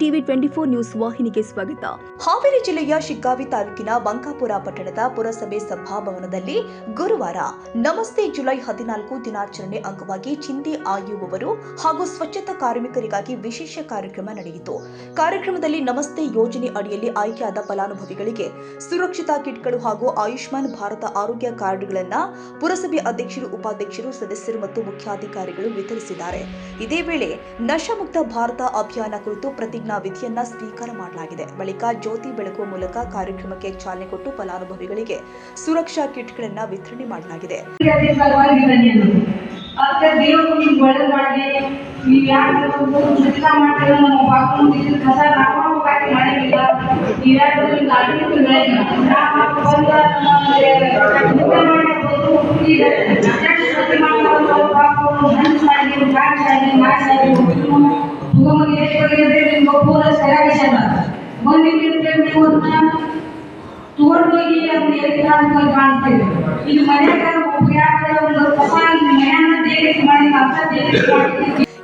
TV 24 news ವಾಹಿನಿಗೆ ಸ್ವಾಗತ. ಹಾವೇರಿ ಜಿಲ್ಲೆಯ ಶಿಗ್ಗಾವಿ ತಾಲೂಕಿನ ಬಂಕಾಪುರ ಪಟ್ಟಣದ ಪುರಸಭೆ ಸಭಾಭವನದಲ್ಲಿ ಗುರುವಾರ ನಮಸ್ತೆ ಜುಲೈ 14 ದಿನಾಚರಣೆ ಅಂಗವಾಗಿ ಚಿಂದಿ ಆಯುವವರು ಹಾಗೂ ಸ್ವಚ್ಛತಾ ಕಾರ್ಮಿಕರಿಗಾಗಿ ವಿಶೇಷ ಕಾರ್ಯಕ್ರಮ ನಡೆಯಿತು. ಕಾರ್ಯಕ್ರಮದಲ್ಲಿ ನಮಸ್ತೆ ಯೋಜನೆ ಅಡಿಯಲ್ಲಿ ಆಯ್ಕೆಯಾದ ಫಲಾನುಭವಿಗಳಿಗೆ ಸುರಕ್ಷತಾ ಕಿಟ್ಗಳು ಹಾಗೂ ಆಯುಷ್ಮಾನ್ ಭಾರತ ಆರೋಗ್ಯ ಕಾರ್ಡ್ಗಳನ್ನು ಪುರಸಭೆ ಅಧ್ಯಕ್ಷರು, ಉಪಾಧ್ಯಕ್ಷರು, ಸದಸ್ಯರು ಮತ್ತು ಮುಖ್ಯಾಧಿಕಾರಿಗಳು ವಿತರಿಸಿದ್ದಾರೆ. ಇದೇ ವೇಳೆ ನಶಾಮುಕ್ತ ಭಾರತ ಅಭಿಯಾನ ಕುರಿತು ಪ್ರತಿಜ್ಞಾ ವಿಧಿಯನ್ನ ಸ್ವೀಕಾರ ಮಾಡಲಾಗಿದೆ. ಬಳಿಕ ಜ್ಯೋತಿ ಬೆಳಗುವ ಮೂಲಕ ಕಾರ್ಯಕ್ರಮಕ್ಕೆ ಚಾಲನೆ ಕೊಟ್ಟು ಫಲಾನುಭವಿಗಳಿಗೆ ಸುರಕ್ಷಾ ಕಿಟ್ಗಳನ್ನು ವಿತರಣೆ ಮಾಡಲಾಗಿದೆ.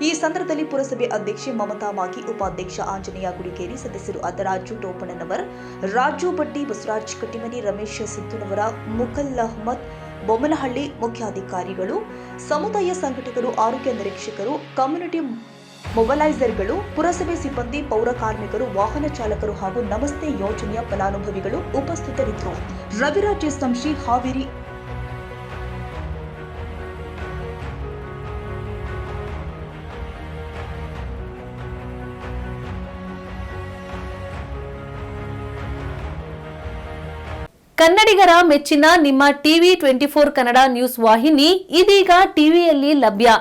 ಈ ಸಂದರ್ಭದಲ್ಲಿ ಪುರಸಭೆ ಅಧ್ಯಕ್ಷೆ ಮಮತಾ ಮಾಗಿ, ಉಪಾಧ್ಯಕ್ಷ ಆಂಜನೇಯ ಗುಡಿಕೇರಿ, ಸದಸ್ಯರು ಅದರಾಜು ಟೋಪಣ್ಣನವರ್, ರಾಜು ಬಡ್ಡಿ, ಬಸವರಾಜ್ ಕಟ್ಟಿಮನಿ, ರಮೇಶ್ ಸಿದ್ದುನವರ, ಮುಕಲ್ ಅಹ್ಮದ್ ಬೊಮ್ಮನಹಳ್ಳಿ, ಮುಖ್ಯಾಧಿಕಾರಿಗಳು, ಸಮುದಾಯ ಸಂಘಟಕರು, ಆರೋಗ್ಯ ನಿರೀಕ್ಷಕರು, ಕಮ್ಯುನಿಟಿ ಮೊಬಲೈಸರ್ಗಳು, ಪುರಸಭೆ ಸಿಬ್ಬಂದಿ, ಪೌರ ಕಾರ್ಮಿಕರು, ವಾಹನ ಚಾಲಕರು ಹಾಗೂ ನಮಸ್ತೆ ಯೋಜನೆಯ ಫಲಾನುಭವಿಗಳು ಉಪಸ್ಥಿತರಿದ್ದರು. ರವಿರಾಜ್ ಸಂಶಿ, ಹಾವೇರಿ. ಕನ್ನಡಿಗರ ಮೆಚ್ಚಿನ ನಿಮ್ಮ ಟಿವಿ 24 ಕನ್ನಡ ನ್ಯೂಸ್ ವಾಹಿನಿ ಇದೀಗ ಟಿವಿಯಲ್ಲಿ ಲಭ್ಯ.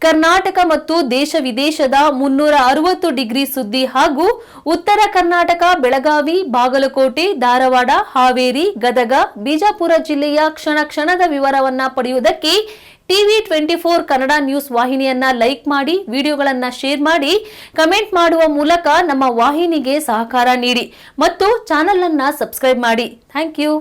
ಕರ್ನಾಟಕ ಮತ್ತು ದೇಶ ವಿದೇಶದ 360 ಡಿಗ್ರಿ ಸುದ್ದಿ ಹಾಗೂ ಉತ್ತರ ಕರ್ನಾಟಕ, ಬೆಳಗಾವಿ, ಬಾಗಲಕೋಟೆ, ಧಾರವಾಡ, ಹಾವೇರಿ, ಗದಗ, ಬಿಜಾಪುರ ಜಿಲ್ಲೆಯ ಕ್ಷಣ ಕ್ಷಣದ ವಿವರವನ್ನ ಪಡೆಯುವುದಕ್ಕೆ ಟಿವಿ 24 ಕನ್ನಡ ನ್ಯೂಸ್ ವಾಹಿನಿಯನ್ನ ಲೈಕ್ ಮಾಡಿ, ವಿಡಿಯೋಗಳನ್ನ ಶೇರ್ ಮಾಡಿ, ಕಮೆಂಟ್ ಮಾಡುವ ಮೂಲಕ ನಮ್ಮ ವಾಹಿನಿಗೆ ಸಹಕಾರ ನೀಡಿ ಮತ್ತು ಚಾನೆಲ್ ಅನ್ನ ಸಬ್ಸ್ಕ್ರೈಬ್ ಮಾಡಿ. Thank you.